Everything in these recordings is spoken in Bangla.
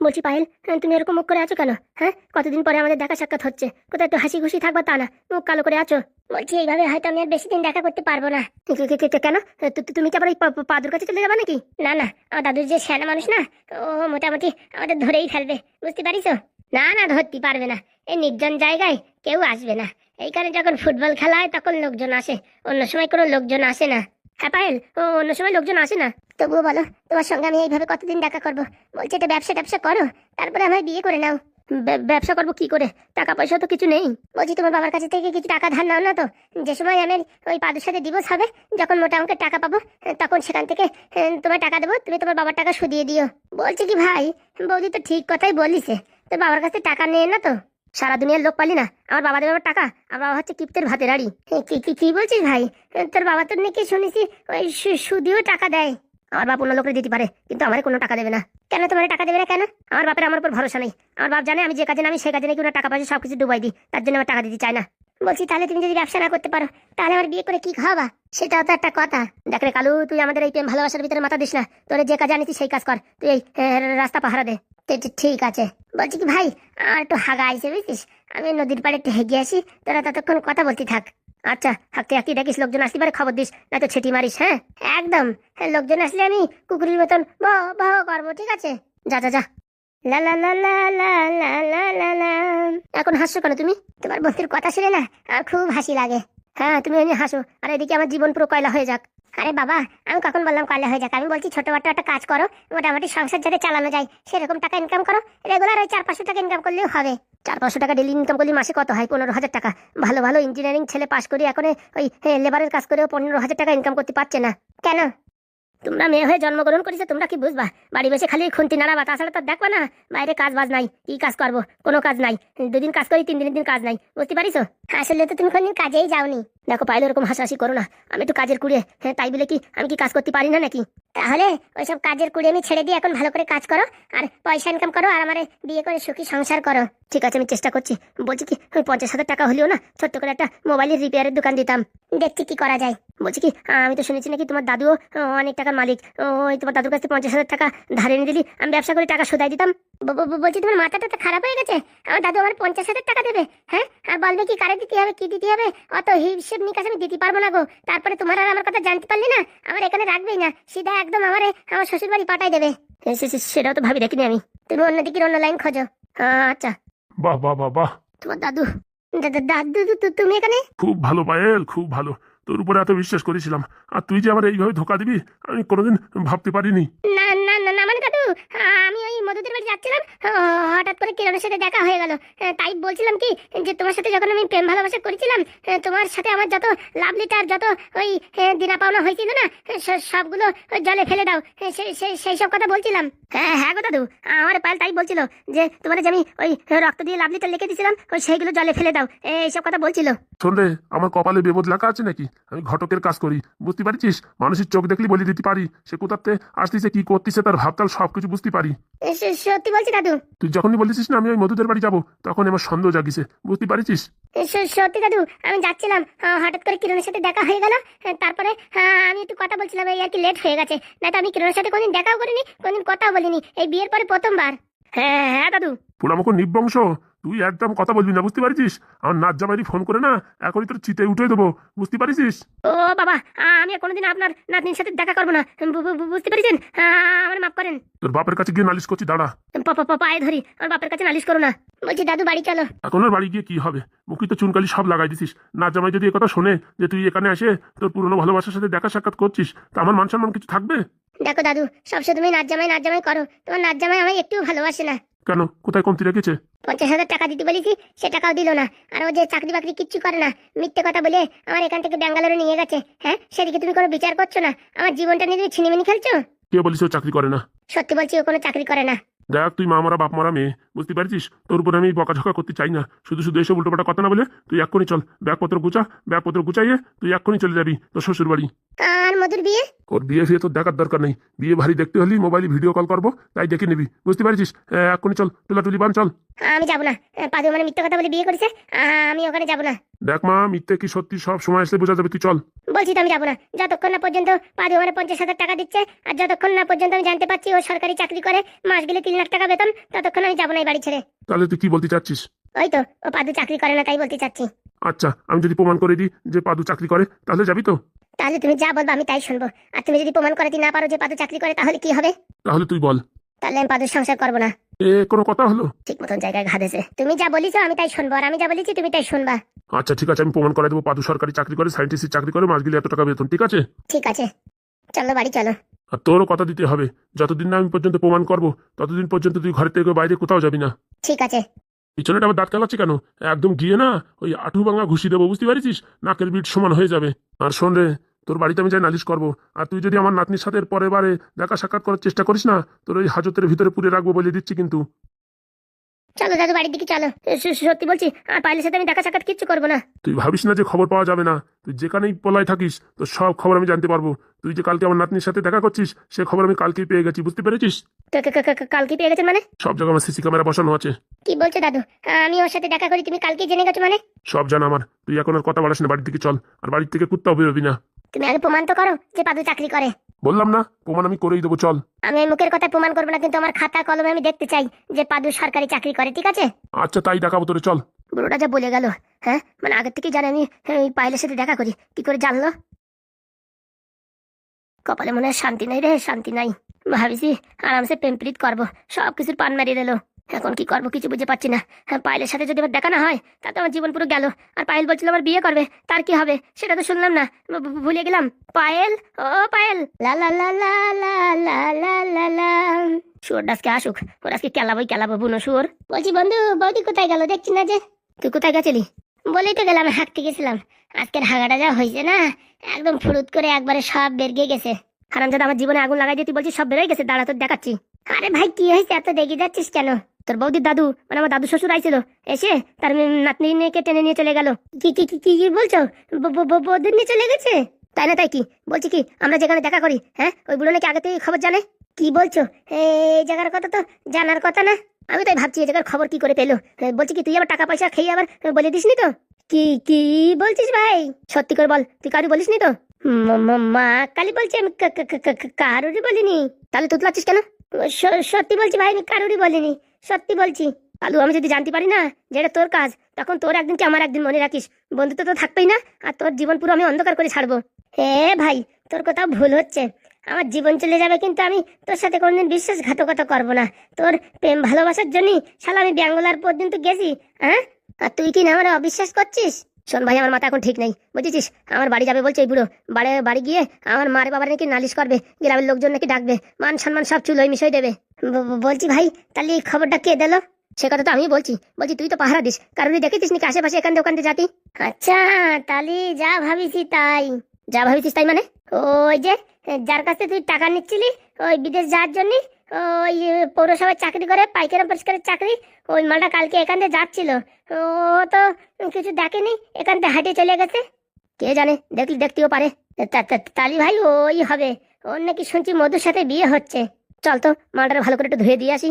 বলছি পায়েল, তুমি এরকম মুখ করে আছো কেন? হ্যাঁ, কতদিন পরে আমাদের দেখা সাক্ষাৎ হচ্ছে, কোথায় একটু হাসি খুশি থাকবা তা না, মুখ কালো করে আছো। বলছি এইভাবে হয়তো আমি আর বেশি দিন দেখা করতে পারবো না। কেন? তুমি কি আবার এই পাদুর কাছে চলে যাবে নাকি? না না, আমার দাদুর যে সেনা মানুষ না, ও মোটামুটি আমাদের ধরেই ফেলবে, বুঝতে পারিস? না না, ধরতে পারবে না। এই নির্জন জায়গায় কেউ আসবে না। এইখানে যখন ফুটবল খেলা হয় তখন লোকজন আসে, অন্য সময় কোনো লোকজন আসে না। হ্যাঁ পায়েল, অন্য সময় লোকজন আসে না। তবুও বলো, তোমার সঙ্গে আমি এইভাবে কতদিন দেখা করবো? বলছি এটা ব্যবসা ট্যাবসা করো, তারপরে আমায় বিয়ে করে নাও। ব্যবসা করবো কি করে? টাকা পয়সা তো কিছু নেই। বলছি তোমার বাবার কাছে থেকে কিছু টাকা ধার নাও না তো? যে সময় আমার ওই পাদুর সাথে ডিভোর্স হবে, যখন মোটা অঙ্কের টাকা পাবো, তখন সেখান থেকে তোমার টাকা দেবো, তুমি তোমার বাবার টাকা শুধিয়ে দিও। বলছি কি ভাই, বৌদি তো ঠিক কথাই বলিছে, তোর বাবার কাছে টাকা নেই না তো? সারা দুনিয়ার লোক পালি না, আমার বাবা দেবে আমার টাকা? আমার বাবা হচ্ছে কিপ্তের ভাতের আড়ি। কি বলছিস ভাই? তোর বাবা তো নাকি শুনেছি ওই সুদিও টাকা দেয়। আমার বাপ অন্য লোকের দিতে পারে, কিন্তু আমার কোনো টাকা দেবে না। কেন তোমার টাকা দেবে না কেন? আমার বাপের আমার উপর ভরসা নেই। আমার বাপ জানে আমি যে কাজে নামি সে কাজে নাকি ওনার টাকা পয়সা সবকিছু ডুবাই দিই, তার জন্য আমার টাকা দিতে চায় না। বলছি তাহলে তুমি যদি ব্যবসা না করতে পারো, তাহলে আমার বিয়ে করে কি খাওয়াবা? সেটাও তো একটা কথা। দেখ রে কালু, তুই আমাদের এই প্রেম ভালোবাসার ভিতরে মাথা দিস না। তোর যে কাজ জানিস সেই কাজ কর, তুই এই রাস্তা পাহারা দে। ঠিক আছে। বলছি কি ভাই, আর একটু হাগা আইছে বুঝছিস, আমি নদীর পাড়ে একটু হেগে আসি, তোরা ততক্ষণ কথা বলতে থাক। আচ্ছা, হাঁকতে হাঁকতে দেখিস লোকজন আসতে পারে, খবর দিস, না তো ছেটি মারিস। হ্যাঁ একদম, লোকজন আসলে আমি কুকুরের মতন বাহ করবো, ঠিক আছে? যা যা যা। লা লা লা লা লা লা লা লা লা। এখন হাসছো কেন তুমি? তোমার বন্ধুর কথা শুনে না আমার খুব হাসি লাগে। হ্যাঁ তুমি এমনি হাসো, আর এদিকে আমার জীবন পুরো কয়লা হয়ে যাক। আরে বাবা, আমি কখন বললাম কয়লা হয়ে যাক? আমি বলছি ছোটখাটো একটা কাজ করো, মোটামুটি সংসার যাতে চালানো যায় সেরকম টাকা ইনকাম করো। রেগুলার ওই 400-500 টাকা ইনকাম করলেও হবে। 400-500 টাকা ডেলি ইনকাম করলে মাসে কত হয়? 15,000 টাকা। ভালো ভালো ইঞ্জিনিয়ারিং ছেলে পাশ করে এখন ওই লেবারের কাজ করেও 15,000 টাকা ইনকাম করতে পারছে না কেন? তোমরা মেয়ে হয়ে জন্মগ্রহণ করেছো, তোমরা কি বুঝবা? বাড়ি বসে খালি খুন্তি নাড়াবা, তাছাড়া তো দেখবা না বাইরে কাজ বাজ নাই। কি কাজ করবো? কোনো কাজ নাই। 2 দিন কাজ করি, 3 দিনের দিন কাজ নাই, বুঝতে পারিস? আসলে তো তুমি কোনদিন কাজেই যাওনি। দেখো পাইলে ওরকম হাসাহাসি করো না, আমি একটু কাজের কুড়ে, তাই বলে কি আমি কি কাজ করতে পারি না নাকি? তাহলে ওইসব কাজের কুড়ে আমি ছেড়ে দিয়ে এখন ভালো করে কাজ করো, আর পয়সা ইনকাম করো, আর আমার বিয়ে করে সুখী সংসার করো। ঠিক আছে, আমি চেষ্টা করছি। বলছি কি, ওই 50,000 টাকা হলেও না ছোট্ট করে একটা মোবাইলের রিপেয়ারের দোকান দিতাম। দেখছি কি করা যায়। বলছি কি, আমি তো শুনেছি নাকি তোমার দাদুও অনেক টাকার মালিক। ওই তোমার দাদুর কাছে 50,000 টাকা ধারে এনে দিলি, আমি ব্যবসা করে টাকা শোধাই দিতাম। বলছি তোমার মাথাটা তো খারাপ হয়ে গেছে? আমার দাদু আমার 50,000 টাকা দেবে? হ্যাঁ, আর বলবে কি কারে দিতে হবে, কি দিতে হবে? অত হিসেব নিকাশ আমি দিতে পারবো না গো। তারপরে তোমার আর আমার কথা জানতে পারলি না, আমার এখানে রাখবেই না, সিধা একদম আমার শ্বশুর বাড়ি পাঠাই দেবে। সেটাও তো ভাবি দেখিনি আমি। তুমি অন্যদিকে অন্য লাইন খোঁজো। আচ্ছা। বাহ বাহ বাহ বাহ, তোমার দাদু? দাদু তুমি এখানে? খুব ভালো পায়েল, খুব ভালো। তোর উপরে এত বিশ্বাস করেছিলাম, আর তুই যে আমার এইভাবে ধোকা দিবি আমি কোনোদিন ভাবতে পারিনি। না না না না, মানে দাদু, আমি ওই মধুদের বাড়ি যাচ্ছিলাম, হঠাৎ করে কিরণের সাথে দেখা হয়ে গেল। তাই বলছিলাম কি, যে তোমার সাথে যখন আমি প্রেম ভালোবাসা করেছিলাম, তোমার সাথে আমার যত লাভ লিটার, যত ওই দিনা পাওনা হয়েছিল না, সবগুলো জলে ফেলে দাও, সেই সব কথা বলছিলাম। হ্যাঁ গো দাদু, আমার পাল তাই বলছিল যে তোমার যে আমি ওই রক্ত দিয়ে লাভ লিটার লিখে দিয়েছিলাম, ওই সেইগুলো জলে ফেলে দাও, এইসব কথা বলছিল। শোন রে, আমার কপালে বেবদ লেখা আছে নাকি? আমি ঘটকের কাজ করি, বুঝতে পারছিস? মানুষের চোখ দেখলি বলে দিতে পারি সে কোথাতে আসতেছে, কি করতেছে, তার ভাবতাল সবকিছু বুঝতে পারি। সত্যি বলছি দাদু। তুই যখনই বলেছিস না আমি ওই মধুদের বাড়ি যাবো, তখন আমার সন্দেহ জাগিছে, বুঝতে পারছিস? সত্যি দাদু, আমি যাচ্ছিলাম, হঠাৎ করে কিরণের সাথে দেখা হয়ে গেল। তারপরে আমি একটু কথা বলছিলাম, এই আর কি লেট হয়ে গেছে, না তো আমি কিরণের সাথে কোনদিন দেখাও করিনি, কোনদিন কথাও বলিনি, এই বিয়ের পরে প্রথমবার। হ্যাঁ দাদু। পোড়ামুখ নির্বংশ, তুই একদম কথা বলবি না, বুঝতে পারছিস? আমার নাচ জামাইরি ফোন করে না, এখনই তোর চিতে উঠে দেবো, বুঝতে পারছিস? ও বাবা, আমি আর কোনোদিন আপনার নাতনির সাথে দেখা করবো না, বুঝতে পেরেছেন? আমার মাফ করেন। তোর বাপের কাছে গিয়ে নালিশ করছি, দাঁড়া। পায়ে ধরি, আমার বাপের কাছে নালিশ করো না। বলছি দাদু বাড়ি চলো। এখন ওর বাড়ি গিয়ে কি হবে? মুখি তো চুনকালি সব লাগাই দিছিস। নাচ জামাই যদি কথা শোনে যে তুই এখানে এসে তোর পুরনো ভালোবাসার সাথে দেখা সাক্ষাৎ করছিস, তা আমার মান সম্মান কিছু থাকবে? দেখো দাদু, সবসময় তুমি নাচ জামাই করো, তোমার নাচ জামাই আমায় একটু ভালোবাসে না। কেন, কোথায় কমতি রেখেছে? 50,000 টাকা দিতে বলেছি, সে টাকাও দিল না। আর ও যে চাকরি বাকরি কিচ্ছু করে না, মিথ্যে কথা বলে আমার এখান থেকে ব্যাঙ্গালোরে নিয়ে গেছে। হ্যাঁ, সেদিকে তুমি কোনো বিচার করছো না, আমার জীবনটা নিয়ে তুমি ছিনিমিনি খেলছো। কে বলিস ও চাকরি করে না? সত্যি বলছি, ও কোনো চাকরি করে না। দেখ, তুই মা মারা বাপ মারা মেয়ে, বুঝতে পারছিস? তোর উপরে আমি বকাঝকা করতে চাই না, শুধু শুধু এসব উল্টোপাল্টা কথা না বলে তুই এক্ষুনি চল, ব্যাগপত্র গুছাইয়ে তুই এক্ষুনি চলে যাবি তোর শ্বশুর বাড়ি। আর মধুর বিয়ে? ওর বিয়ে ফিয়ে তোর দেখার দরকার নেই। বিয়ে ভারী দেখতে হলে মোবাইলে ভিডিও কল করবো, তাই দেখে নিবি, বুঝতে পারছিস? এক্ষুনি চল, টুলা টুলি বান চল। আমি যাবো না, পাদু মানে মিথ্যে কথা বলে বিয়ে করেছে, আমি ওখানে যাবো না। দেখ মা, মিথ্যে কি সত্যি সব সময় আসলে বোঝা যাবে, তুই চল। বলছি তো আমি যাবো না, যতক্ষণ না পর্যন্ত পাদু আমার 50,000 টাকা দিচ্ছে, আর যতক্ষণ না পর্যন্ত আমি জানতে পারছি ও সরকারি চাকরি করে, মাস গেলে 3 লাখ টাকা বেতন, ততক্ষণ আমি যাবো না এই বাড়ি ছেড়ে। তাহলে তুই কি বলতে চাচ্ছিস? ওই তো, ও পাদু চাকরি করে না তাই বলতে চাচ্ছি। আচ্ছা, আমি যদি প্রমাণ করে দিই যে পাদু চাকরি করে, তাহলে যাবি তো? তাহলে তুমি যা বলবো আমি তাই শুনবো। আর তুমি যদি প্রমাণ করাতে না পারো যে পাদু চাকরি করে, তাহলে কি হবে? তাহলে তুই বল। তাহলে আমি পাদুর সংসার করবো না। এ কোনো কথা হলো? ঠিক মতন জায়গায় ঘা দিয়েছে। তুমি যা বলিছো আমি তাই শুনবো, আর আমি যা বলেছি তুমি তাই শুনবা। আচ্ছা ঠিক আছে, আমি প্রমাণ করে দেবো পাদু সরকারি চাকরি করে, সায়েন্টিস্ট চাকরি করে, মাস গেলে এত টাকা বেতন, ঠিক আছে? ঠিক আছে, চলো বাড়ি চলো। আর তোরও কথা দিতে হবে, যতদিন না আমি পর্যন্ত প্রমাণ করবো ততদিন পর্যন্ত তুই ঘর থেকে বাইরে কোথাও যাবি না। ঠিক আছে। পিছনেটা আবার দাঁত কালাচ্ছে কেন? একদম গিয়ে না ওই আঁটু ভাঙা ঘুষি দেবো, বুঝতে পারছিস? নাকের বিট সমান হয়ে যাবে। আর শোন রে, তোর বাড়িতে আমি যাই নালিশ করবো, আর তুই যদি আমার নাতনির সাথে এর পরের বারে দেখা সাক্ষাৎ করার চেষ্টা করিস না, তোর ওই হাজতের ভিতরে পুরে রাখবো বলে দিচ্ছি কিন্তু। চলো দাদু বাড়ির দিকে চলো। সত্যি বলছি, আর পাইলের সাথে আমি দেখা সাক্ষাৎ কিচ্ছু করবো না। তুই ভাবিস না যে খবর পাওয়া যাবে না, তুই যেখানেই পলায় থাকিস তোর সব খবর আমি জানতে পারবো। তুই যে কালকে আমার নাতনির সাথে দেখা করছিস সে খবর আমি কালকেই পেয়ে গেছি, বুঝতে পেরেছিস? কাল কি পেয়ে গেছেন মানে? সব জায়গায় আমার সিসি ক্যামেরা বসানো আছে। কি বলছো দাদু? আমি ওর সাথে দেখা করি, তুমি কালকে জেনে গেছো মানে? সব জানা আমার, তুই এখন আর কথা বলিস না, বাড়ির দিকে চল। আর বাড়ির থেকে কুত্তাও বেরোবি না। তুমি আগে প্রমাণ তো করো যে পাদু চাকরি করে। বললাম না, প্রমাণ আমি করেই দেবো, চল। আমি এই মুখের কথা প্রমাণ করবো না, কিন্তু আমার খাতা কলমে আমি দেখতে চাই যে পাদু সরকারি চাকরি করে, ঠিক আছে? আচ্ছা তাই দেখাবো তোরে, চল। বুড়োটা যা বলে গেল, হ্যাঁ মানে আগের থেকেই জানে আমি এই পাইলের সাথে দেখা করি, কি করে জানলো? কপালে মনে হয় শান্তি নাই রে, শান্তি নাই। ভাবিছি আরামসে প্রেম প্রীত করবো, সব কিছুর পান মারিয়ে দিল। এখন কি করবো কিছু বুঝে পাচ্ছি না। হ্যাঁ, পায়েলের সাথে যদি আমার দেখা না হয় তাতে আমার জীবন পুরো গেল। আর পায়েল বলছিল আমার বিয়ে করবে, তার কি হবে সেটা তো শুনলাম না, ভুলে গেলাম। পায়েল, ও পায়েল, লা লা লা লা লা লা লা লা লা। শুয়োর ডাসকে আসুক, ওর আজকে কেলাবো বুনো শুয়োর। বলছি বন্ধু, বৌদি কোথায় গেল দেখছি না যে? তুই কোথায় গেছিলি? বলেই তো গেলাম, হাঁটতে গেছিলাম। আজকের হাগাটা যা হয়েছে না, একদম ফুরুত করে একবারে সব বেরিয়ে গেছে। হারামজাদা আমার জীবনে আগুন লাগাই দিয়ে তুই বলছিস সব বেরোয় গেছে, দাঁড়া তোর দেখাচ্ছি। আরে ভাই কি হয়েছে, এত রেগে যাচ্ছিস কেন? তোর বৌদির দাদু মানে আমার দাদু শ্বশুর আইছিল, এসে তার নাতনি নিয়ে টেনে নিয়ে চলে গেল। কি কি কি কি বলছো? বৌদির নিয়ে চলে গেছে? তাই না তাই কি বলছি, কি আমরা যেখানে দেখা করি, হ্যাঁ ওই বুড়ো নাকি আগে থেকে খবর জানে? কি বলছো? এই জায়গার কথা তো জানার কথা না। আমি তাই ভাবছি এই জায়গার খবর কি করে পেলো। বলছি কি তুই আবার টাকা পয়সা খেয়ে আবার বলে দিসনি তো? কি কি বলছিস ভাই, সত্যি করে বল, তুই কারু বলিসনি তো? মা কালী বলছি, আমি কারুরই বলিনি। তাহলে তুতলাচ্ছিস কেন? সত্যি বলছি ভাই, আমি কারুরই বলিনি, সত্যি বলছি। কালু আমি যদি জানতে পারি না যে এটা তোর কাজ, তখন তোর একদিন কি আমার একদিন, মনে রাখিস। বন্ধুত্ব তো থাকবেই না, আর তোর জীবন পুরো আমি অন্ধকার করে ছাড়বো। হে ভাই, তোর কোথাও ভুল হচ্ছে। আমার জীবন চলে যাবে, কিন্তু আমি তোর সাথে কোনোদিন বিশ্বাসঘাতকতা করবো না। তোর প্রেম ভালোবাসার জন্যই শালা আমি ব্যাঙ্গলার পর্যন্ত গেছি, হ্যাঁ? আর তুই কি না আমার অবিশ্বাস করছিস? শোন ভাই, আমার মাথা এখন ঠিক নেই, বুঝেছিস? আমার বাড়ি যাবে বলছে এই বুড়ো, বাড়ি গিয়ে আমার মারে বাবার নাকি নালিশ করবে, গ্রামের লোকজন নাকি ডাকবে, মান সম্মান সব চুলোয় মিশিয়ে দেবে। বলছি ভাই, তাহলে এই খবরটা কে দিল? সে কথা তো আমি বলছি তুই তো পাহারা দিস, কারণই দেখেছিস নাকি আশেপাশে এখান ওখান থেকে জাতি? আচ্ছা, তাহলে যা ভাবিছিস তাই মানে ওই যে যার কাছে তুই টাকা নিচ্ছিলি ওই বিদেশ যাওয়ার জন্য, ওই পৌরসভায় চাকরি করে, পাইকারি পরিষ্কারের চাকরি, ওই মালটা কালকে এখান থেকে যাচ্ছিল। ও তো কিছু দেখেনি, এখান থেকে হাঁটে চলে গেছে। কে জানে, দেখতেও পারে। তালি ভাই ওই হবে, ওর নাকি শুনছি মধুর সাথে বিয়ে হচ্ছে। চল তো মালটা ভালো করে একটু ধুয়ে দিয়ে আসি।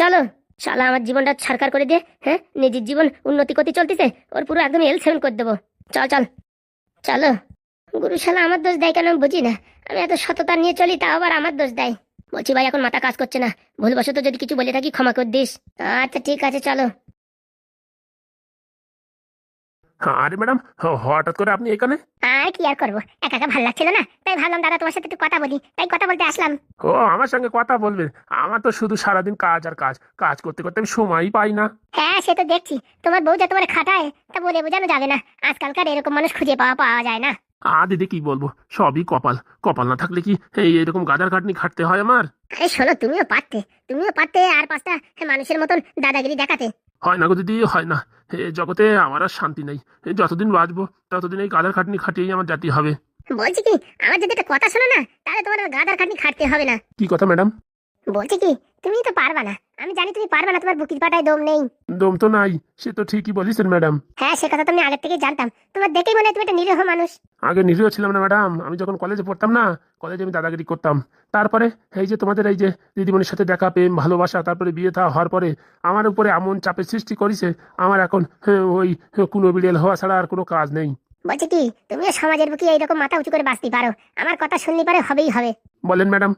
চলো। শালা আমার জীবনটা ছাড়কার করে দিয়ে, হ্যাঁ নিজের জীবন উন্নতি করতে চলতেছে, ওর পুরো একদম L7 করে দেবো। চলো। গুরু শালা আমার দোষ দেয় কেন বুঝি না, আমি এত সততা নিয়ে চলি তাও আবার আমার দোষ দেয়। বলছি ভাই, এখন মাথা কাজ করছে না, ভুলবশত যদি কিছু বলে থাকি ক্ষমা করে দিস। আচ্ছা ঠিক আছে, চলো। আরে ম্যাডাম, হঠাৎ করে আপনি এখানে? কি আর করবো, একা একা ভালো লাগছিল না, তাই ভাবলাম দাদা তোমার সাথে একটু কথা বলি, তাই কথা বলতে আসলাম। ও আমার সঙ্গে কথা বলবেন? আমার তো শুধু সারাদিন কাজ আর কাজ, কাজ করতে করতে আমি সময়ই পাই না। হ্যাঁ সে তো দেখছি, তোমার বউ যা তোমার খাটায় তা বলে বোঝানো যাবে না, আজকালকার এরকম মানুষ খুঁজে পাওয়া যায় না। দিদি কি বলবো, সবই কপাল। কপাল না থাকলে কি এরকম গাদার খাটনি খাটতে হয় আমার? আরে শোনো, তুমিও পারতে আর 5টা মানুষের মতন দাদাগিরি দেখাতে। হয় না গো দিদি, হয় না। জগতে আমার আর শান্তি নেই। যতদিন বাঁচবো ততদিন এই গাদার খাটনি খাটিয়েই আমার জাতি হবে। বলছি কি, আমার যদি একটা কথা শোনো না, তাহলে তোমার গাদার খাটনি খাটতে হবে না। কি কথা ম্যাডাম? বলছি কি, তুমি তো পারবা না, আমি জানি তুমি পারবে না, তোমার বুকির পাটায় দম নেই। দম তো নাই, সে তো ঠিকই বলেছেন ম্যাডাম। হ্যাঁ, সে কথা তো আমি আগের থেকেই জানতাম, তোমার দেখেই মনে হয় তুমি একটা নিরীহ মানুষ। আগে নিরীহ ছিলাম না ম্যাডাম, আমি যখন কলেজে পড়তাম না, কলেজে আমি দাদাগিরি করতাম। তারপরে এই যে তোমাদের এই যে দিদিমণির সাথে দেখা, প্রেম ভালোবাসা, তারপরে বিয়ে থা হওয়ার পরে আমার উপরে এমন চাপের সৃষ্টি করেছে, আমার এখন ওই কোনো বিড়েল হওয়া ছাড়া আর কোনো কাজ নেই। বলছি কি, তুমিও সমাজের বুকে এইরকম মাথা উঁচু করে বাঁচতে পারো? আমার কথা শুনলে পারে হবেই হবে। বলেন ম্যাডাম।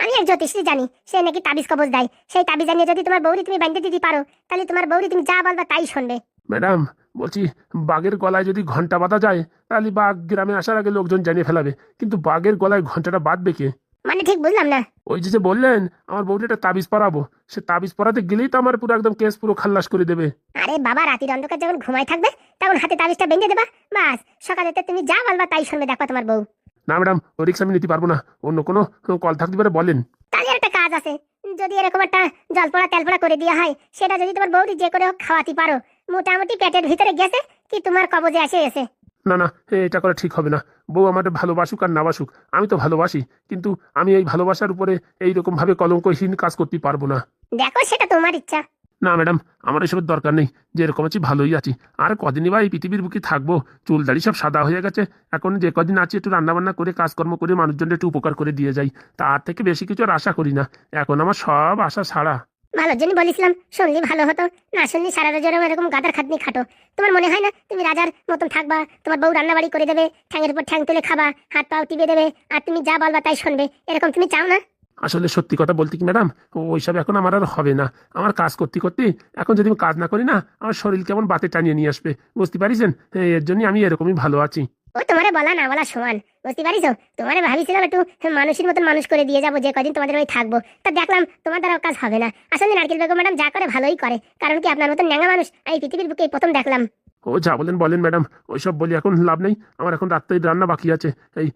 আমি এক জ্যোতিষী জানি, সে নাকি তাবিজ কবজ দেয়। সেই তাবিজ জানিয়ে যদি তোমার বৌরি তুমি বাঁধতে দিতে পারো, তাহলে তোমার বৌরি তুমি যা বলবা তাই শুনবে। ম্যাডাম বলছি, বাঘের গলায় যদি ঘন্টা বাঁধা যায়, তাহলে বাঘ গ্রামে আসার আগে লোকজন জানিয়ে ফেলাবে, কিন্তু বাঘের গলায় ঘন্টাটা বাঁধবে কে? মানে ঠিক বুঝলাম না। ওই যে বললেন আমার বউটা একটা তাবিজ পরাবো, সে তাবিজ পরাতে গেলেই তো আমার পুরো একদম কেস পুরো খাল্লাস করে দেবে। আরে বাবা, রাতের অন্ধকার যখন ঘুমাই থাকবে তখন হাতে তাবিজটা বেঁধে দেবা, বাস সকালে তুমি যা বলবা তাই শুনবে, দেখো তোমার বউ। না ম্যাডাম, ওই রিক্স আমি নিতে পারবো না, অন্য কোনো কল থাকতে পারে বলেন। তাহলে একটা কাজ আছে, যদি এরকম একটা জলপোড়া তেলপোড়া করে দেওয়া হয়, সেটা যদি তোমার বউটি যে করে হোক খাওয়াতে পারো, মোটামুটি পেটের ভিতরে গেছে কি তোমার কবজে এসে গেছে। না না, এটা করা ঠিক হবে না। বউ আমার ভালোবাসুক আর না বাসুক, আমি তো ভালোবাসি, কিন্তু আমি এই ভালোবাসার উপরে এইরকম ভাবে কলঙ্কহীন কাজ করতে পারবো না। দেখো, সেটা তোমার ইচ্ছা। না ম্যাডাম, আমার এসবের দরকার নেই, যেরকম আছি ভালোই আছি। আর কদিনই বা এই পৃথিবীর বুকে থাকবো, চুল দাড়ি সব সাদা হয়ে গেছে। এখন যে কদিন আছি একটু রান্নাবান্না করে কাজকর্ম করে মানুষজনের একটু উপকার করে দিয়ে যাই, তার থেকে বেশি কিছু আর আশা করি না। এখন আমার সব আশা ছাড়া। ভালোর জন্য বলেছিলাম, শুনলি ভালো হতো, না শুনলি সারা রাত এরকম গাদার খাটনি খাটো। তোমার মনে হয় না তুমি রাজার মতন থাকবা, তোমার বউ রান্না বাড়ি করে দেবে, ঠ্যাঙের উপর ঠ্যাং তুলে খাবা, হাত পাও টিপে দেবে, আর তুমি যা বলবা তাই শুনবে, এরকম তুমি চাও না? আসলে সত্যি কথা বলতে কি ম্যাডাম, ওইসব এখন আমার আর হবে না। আমার কাজ করতে করতে এখন যদি আমি কাজ না করি না, আমার শরীর কেমন বাতে টানিয়ে নিয়ে আসবে, বুঝতে পারিছেন? এর জন্য আমি এরকমই ভালো আছি। ও তোমারে বলা না বলা সমান, বুঝতে পারিস? তোমারে ভাবিছিলাম একটু মানুষের মতন মানুষ করে দিয়ে যাবো, যে কদিন তোমাদের ওই থাকবো, তা দেখলাম তোমার দ্বারা কাজ হবে না। আসলে নারকেল বেগম ম্যাডাম যা করে ভালোই করে, কারণ কি আপনার মতন ন্যাঙা মানুষ এই পৃথিবীর বুকে প্রথম দেখলাম। ও যা বলেন বলেন ম্যাডাম, ওইসব বলি এখন লাভ নেই। আমার এখন রাত্রে রান্না বাকি আছে, এই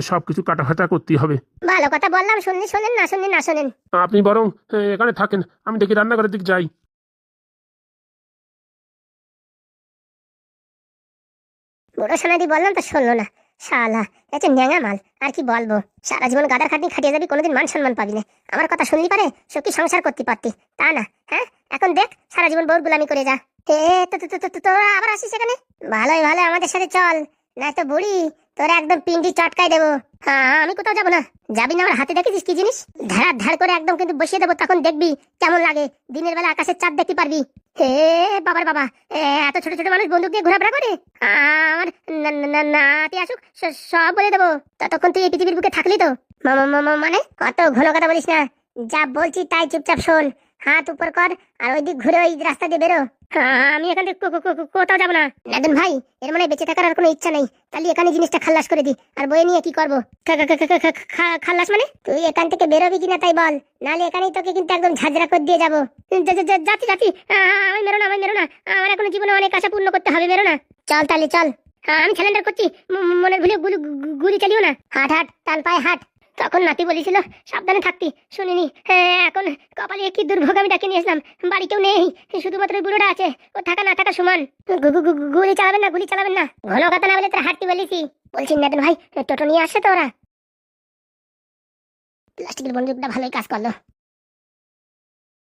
সব কিছু কাটাফাটা করতেই হবে। ভালো কথা বললাম, শুনলে শোনেন, না শুনলে না শোনেন। আপনি বরং এখানে থাকেন, আমি দেখি রান্নাঘরের দিক যাই। বড় সোনাদি বললাম তো শুনলো না, শালা এত ন্যাঙা মাল। আর কি বলবো, সারা জীবন গাদার খাটনি খাটিয়ে যাবি, কোনোদিন মান সম্মান পাবি না। আমার কথা শুনলি পারে সুখী সংসার করতে পারতি, তা না। হ্যাঁ, এখন দেখ সারা জীবন বউর গুলামি করে যা। এ তোরা আবার আসিস এখানে? ভালোই ভালো আমাদের সাথে চল, না তো বুড়ি তোরা একদম পিন্ডি চটকাই দেবো। হ্যাঁ, আমি কোথাও যাবো না। যাবি না? আমার হাতে দেখেছিস কি জিনিস, ধার ধার করে একদম কিন্তু বসিয়ে দেবো, তখন দেখবি কেমন লাগে। দিনের বেলা আকাশের চাঁদ দেখতে পারবি। হে বাবার বাবা, এত ছোট ছোট মানুষ বন্দুক দিয়ে ঘোরাফেরা করে, আমার নাতি আসুক সব বলে দেবো। ততক্ষণ তুই এই পৃথিবীর বুকে থাকলি তো। মানে কত ঘন কথা বলিস না, যা বলছি তাই চুপচাপ শোন। হাত উপর কর আর ওই দিক ঘুরে ওই রাস্তা দিয়ে বেরো। আমি এখান থেকে কোথাও যাবো না। নাদন ভাই, এর মানে বেঁচে থাকার আর কোনো ইচ্ছা নেই, তাহলে এখানে জিনিসটা খাল্লাস করে দি। আর বয়ে নিয়ে কি করবো? খাল্লাস মানে তুই এখান থেকে বেরোবি কিনা তাই বল, নাহলে এখানেই তোকে কিন্তু একদম ঝাঁঝরা করে দিয়ে যাবো। যাচ্ছি যাচ্ছি, আমি মেরো না, আমার এখনো জীবনে অনেক আশা পূর্ণ করতে হবে, মেরো না। চল তাহলে চল, আমি স্যালেন্ডার করছি, মনের ভুলে গুলি চালিও না। হাট হাট, টান পায়ে হাট। তখন নাতি বলেছিল সাবধানে থাকতি, শুনিনি। এখন কপালে কি দুর্ভোগ আমি ডাকে নিয়ে আসলাম। বাড়ি কেউ নেই, শুধুমাত্র ওই বুড়োটা আছে, ও থাকা না থাকা সমান। গুলি চালাবেন না, গুলি চালাবেন না, ঘন কথা না বলে তোর হাঁটতে বলেছি। বলছি নাদন ভাই, টোটো নিয়ে আসছে তো ওরা। প্লাস্টিকের বন্দুকটা ভালোই কাজ করলো।